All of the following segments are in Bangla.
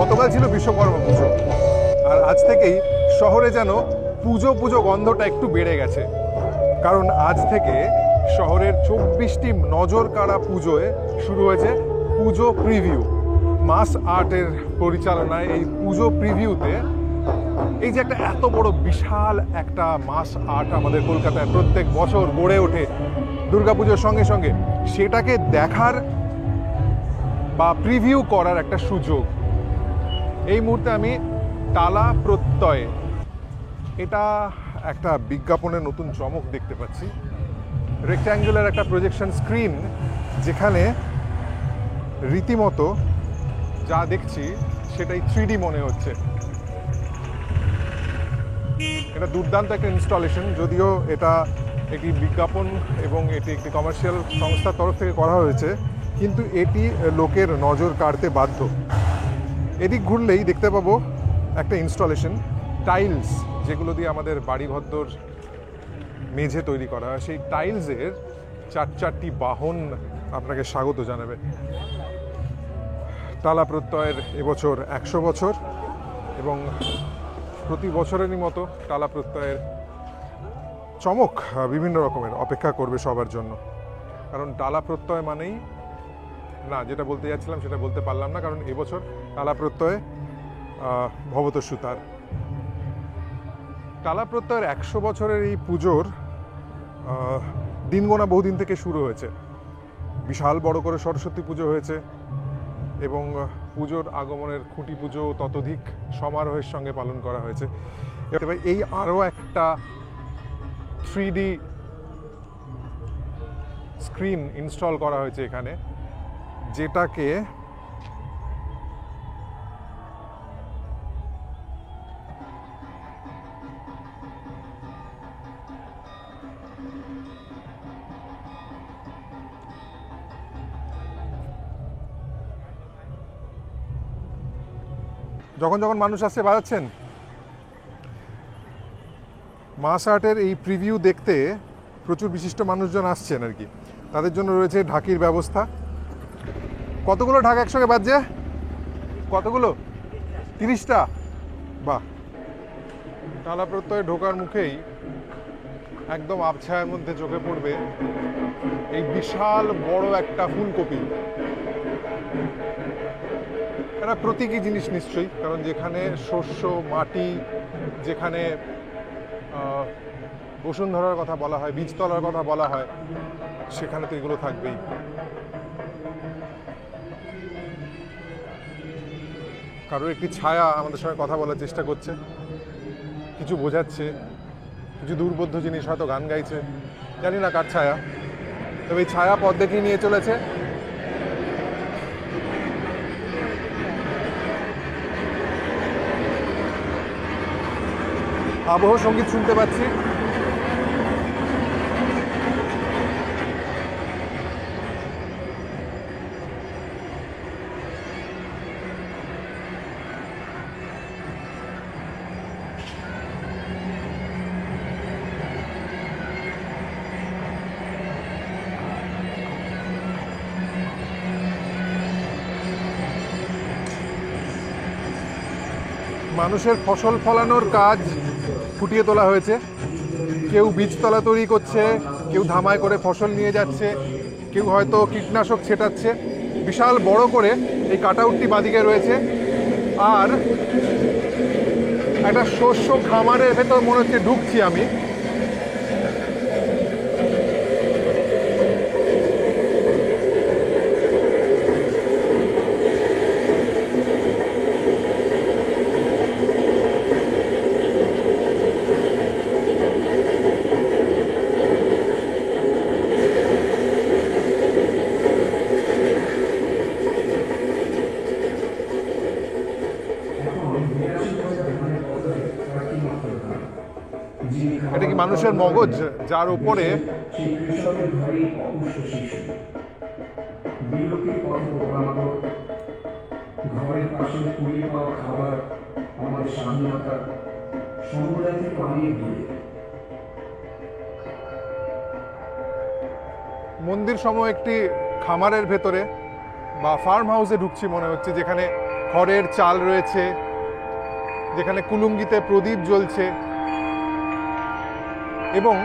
গতকাল ছিল বিশ্বকর্মা পুজো, আর আজ থেকেই শহরে যেন পুজো পুজো গন্ধটা একটু বেড়ে গেছে। কারণ আজ থেকে শহরের 24টি নজর কাড়া পুজোয় শুরু হয়েছে পুজো প্রিভিউ। মাস আর্টের পরিচালনায় এই পুজো প্রিভিউতে এই যে একটা এত বড় বিশাল একটা মাস আর্ট আমাদের কলকাতায় প্রত্যেক বছর গড়ে ওঠে দুর্গাপুজোর সঙ্গে সঙ্গে, সেটাকে দেখার বা প্রিভিউ করার একটা সুযোগ। এই মুহূর্তে আমি টালা প্রত্যয়, এটা একটা বিজ্ঞাপনের নতুন চমক দেখতে পাচ্ছি। রেক্ট্যাঙ্গুলার একটা প্রজেকশন স্ক্রিন, যেখানে রীতিমতো যা দেখছি সেটাই 3D মনে হচ্ছে। এটা দুর্দান্ত একটা ইনস্টলেশন, যদিও এটা একটি বিজ্ঞাপন এবং এটি একটি কমার্শিয়াল সংস্থার তরফ থেকে করা হয়েছে, কিন্তু এটি লোকের নজর কাড়তে বাধ্য। এদিক ঘুরলেই দেখতে পাবো একটা ইনস্টলেশন, টাইলস যেগুলো দিয়ে আমাদের বাড়িঘরদোর মেঝে তৈরি করা হয়, সেই টাইলসের চারটি বাহন আপনাকে স্বাগত জানাবে। টালা প্রত্যয়ের এবছর 100 বছর, এবং প্রতি বছরেরই মতো টালা প্রত্যয়ের চমক বিভিন্ন রকমের অপেক্ষা করবে সবার জন্য। কারণ টালা প্রত্যয় মানেই, না যেটা বলতে যাচ্ছিলাম সেটা বলতে পারলাম না, কারণ এবছর টালা প্রত্যয় ভবত সুতার। টালা প্রত্যয়ের 100 বছরের এই পুজোর দিন গোনা বহুদিন থেকে শুরু হয়েছে। বিশাল বড় করে সরস্বতী পুজো হয়েছে, এবং পুজোর আগমনের খুঁটি পুজো ততোধিক সমারোহের সঙ্গে পালন করা হয়েছে। এবার এই আরও একটা 3D স্ক্রিন ইনস্টল করা হয়েছে এখানে, যেটাকে যখন যখন মানুষ আসছে বাজাচ্ছেন। মাস আর্টের এই প্রিভিউ দেখতে প্রচুর বিশিষ্ট মানুষজন আসছেন আর কি। তাদের জন্য রয়েছে ঢাকির ব্যবস্থা। কতগুলো ঢাক একসঙ্গে বাজছে? কতগুলো? 30টা? বাহ। টালা প্রত্যয়ে ঢোকার মুখেই একদম আবছায়ার মধ্যে চোখে পড়বে এই বিশাল বড় একটা ফুলকপি। এটা প্রতীকী জিনিস নিশ্চয়ই, কারণ যেখানে শস্য, মাটি, যেখানে বসুন্ধরার কথা বলা হয়, বীজতলার কথা বলা হয়, সেখানে তো এগুলো থাকবেই। কারোর একটি ছায়া আমাদের সঙ্গে কথা বলার চেষ্টা করছে, কিছু বোঝাচ্ছে, কিছু দুর্বোধ্য জিনিস হয়তো গান গাইছে, জানি না কার ছায়া। তবে এই ছায়া পথ দেখিয়ে নিয়ে চলেছে। আবহ সঙ্গীত শুনতে পাচ্ছি। মানুষের ফসল ফলানোর কাজ ফুটিয়ে তোলা হয়েছে। কেউ বীজতলা তৈরি করছে, কেউ ধামায় করে ফসল নিয়ে যাচ্ছে, কেউ হয়তো কীটনাশক ছেটাচ্ছে। বিশাল বড় করে এই কাটআউটটি বাঁদিকে রয়েছে। আর একটা শস্য খামারের ভেতর মনে হচ্ছে ঢুকছি আমি। এটা কি মানুষের মগজ, যার উপরে ঘরের পাশে কুড়িয়ে পাওয়া খাবার আমার স্বাধীনতা সমুদায় থেকে অনেক দূরে। মন্দির সময় একটি খামারের ভেতরে বা ফার্ম হাউসে ঢুকছি মনে হচ্ছে, যেখানে খড়ের চাল রয়েছে, যেখানে কুলুঙ্গিতে প্রদীপ জ্বলছে, এবং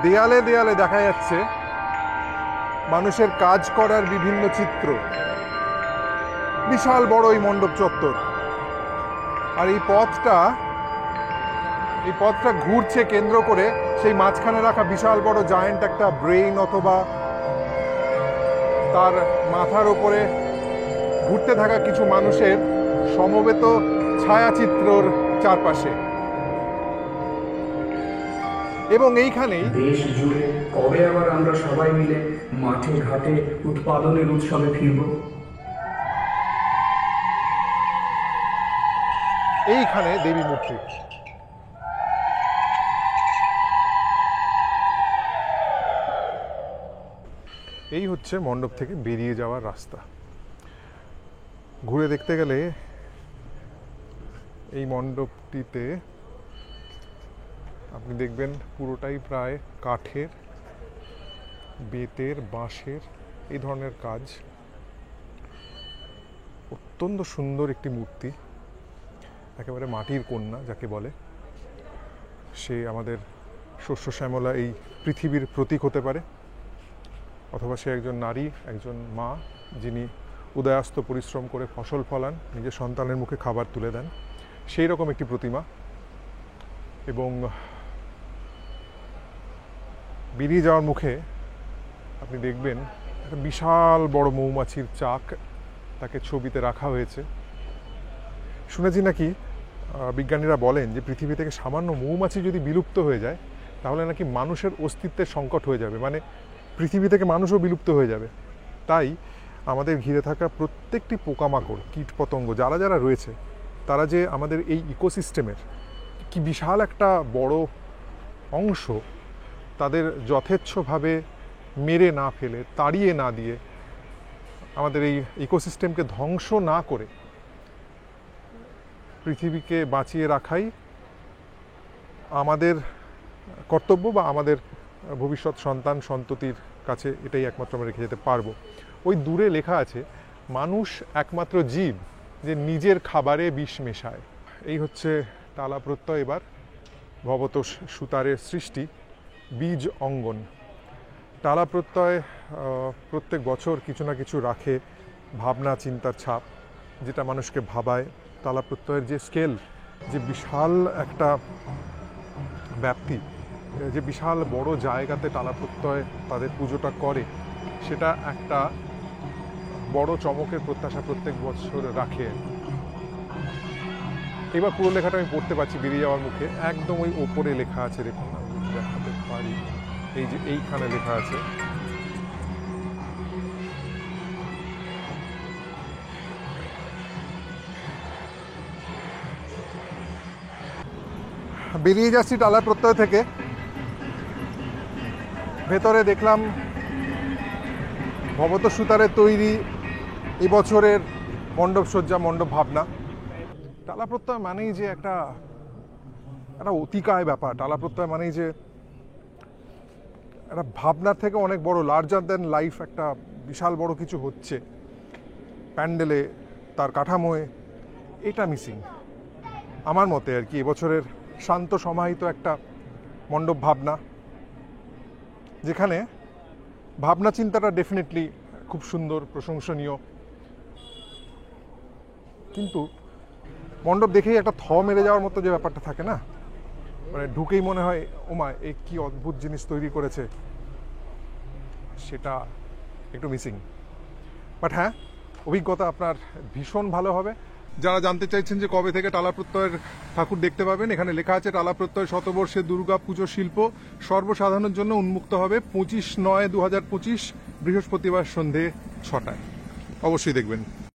দেয়ালে দেয়ালে দেখা যাচ্ছে মানুষের কাজ করার বিভিন্ন চিত্র। বিশাল বড় এই মণ্ডপ চত্বর, আর এই পথটা ঘুরছে কেন্দ্র করে সেই মাঝখানে রাখা বিশাল বড় জায়েন্ট একটা ব্রেইন, অথবা তার মাথার ওপরে ঘুরতে থাকা কিছু মানুষের সমবেত ছায়াচিত্রর চারপাশে। এবং এইখানেই দেশ জুড়ে কবে আবার আমরা সবাই মিলে মাঠে ঘাটে উৎপাদনের উৎসবে ফিরব? এইখানে দেবী মূর্তি। এই হচ্ছে মণ্ডপ থেকে বেরিয়ে যাওয়ার রাস্তা। ঘুরে দেখতে গেলে এই মণ্ডপটিতে আপনি দেখবেন পুরোটাই প্রায় কাঠের, বেতের, বাঁশের এই ধরনের কাজ। অত্যন্ত সুন্দর একটি মূর্তি, একেবারে মাটির কন্যা যাকে বলে। সে আমাদের শস্য শ্যামলা এই পৃথিবীর প্রতীক হতে পারে, অথবা সে একজন নারী, একজন মা, যিনি উদয়াস্ত পরিশ্রম করে ফসল ফলান, নিজের সন্তানের মুখে খাবার তুলে দেন, সেই রকম একটি প্রতিমা। এবং বেরিয়ে যাওয়ার মুখে আপনি দেখবেন একটা বিশাল বড় মৌমাছির চাক, তাকে ছবিতে রাখা হয়েছে। শুনেছি নাকি বিজ্ঞানীরা বলেন যে পৃথিবী থেকে সামান্য মৌমাছি যদি বিলুপ্ত হয়ে যায়, তাহলে নাকি মানুষের অস্তিত্বের সংকট হয়ে যাবে, মানে পৃথিবী থেকে মানুষও বিলুপ্ত হয়ে যাবে। তাই আমাদের ঘিরে থাকা প্রত্যেকটি পোকামাকড়, কীটপতঙ্গ যারা যারা রয়েছে, তারা যে আমাদের এই ইকোসিস্টেমের কি বিশাল একটা বড় অংশ, তাদের যথেচ্ছভাবে মেরে না ফেলে, তাড়িয়ে না দিয়ে, আমাদের এই ইকোসিস্টেমকে ধ্বংস না করে পৃথিবীকে বাঁচিয়ে রাখাই আমাদের কর্তব্য, বা আমাদের ভবিষ্যৎ সন্তান সন্ততির কাছে এটাই একমাত্র আমরা রেখে যেতে পারবো। ওই দূরে লেখা আছে, মানুষ একমাত্র জীব যে নিজের খাবারে বিষ মেশায়। এই হচ্ছে টালা প্রত্যয়। এবার ভবত সুতারের সৃষ্টি, বীজ অঙ্গন। টালা প্রত্যয় প্রত্যেক বছর কিছু না কিছু রাখে, ভাবনা চিন্তার ছাপ, যেটা মানুষকে ভাবায়। টালা প্রত্যয়ের যে স্কেল, যে বিশাল একটা ব্যাপ্তি, যে বিশাল বড় জায়গাতে টালা প্রত্যয় তাদের পুজোটা করে, সেটা একটা বড় চমকের প্রত্যাশা প্রত্যেক বছর রাখে। এবার পুরো লেখাটা আমি পড়তে পারছি বেরিয়ে যাওয়ার মুখে। একদম ওই ওপরে লেখা আছে, দেখুন আমি দেখাতে পারি, এই যে এইখানে লেখা আছে, বেরিয়ে যাচ্ছি টালা প্রত্যয় থেকে। ভেতরে দেখলাম ভবত সুতারের তৈরি এবছরের মণ্ডপ সজ্জা, মণ্ডপ ভাবনা। টালা প্রত্যয় মানেই যে একটা অতিকায় ব্যাপার। টালা প্রত্যয় মানেই যে একটা ভাবনার থেকে অনেক বড়, লার্জার দ্যান লাইফ একটা বিশাল বড় কিছু হচ্ছে প্যান্ডেলে, তার কাঠামোয়। এটা মিসিং আমার মতে আর কি এবছরের শান্ত সমাহিত একটা মণ্ডপ ভাবনা, যেখানে ভাবনা চিন্তাটা ডেফিনেটলি খুব সুন্দর, প্রশংসনীয়, কিন্তু মণ্ডপ দেখেই একটা থ মেরে যাওয়ার মতো যে ব্যাপারটা থাকে না, মানে ঢুকেই মনে হয় ওমা এ কি অদ্ভুত জিনিস তৈরি করেছে, সেটা একটু মিসিং। বাট হ্যাঁ, অভিজ্ঞতা আপনার ভীষণ ভালো হবে। যারা জানতে চাইছেন যে কবে থেকে টালা প্রত্যয়ের ঠাকুর দেখতে পাবেন, এখানে লেখা আছে টালা প্রত্যয় শতবর্ষে দুর্গা পুজো শিল্প সর্বসাধারণের জন্য উন্মুক্ত হবে 25/9/2025 বৃহস্পতিবার সন্ধে 6টায়। অবশ্যই দেখবেন।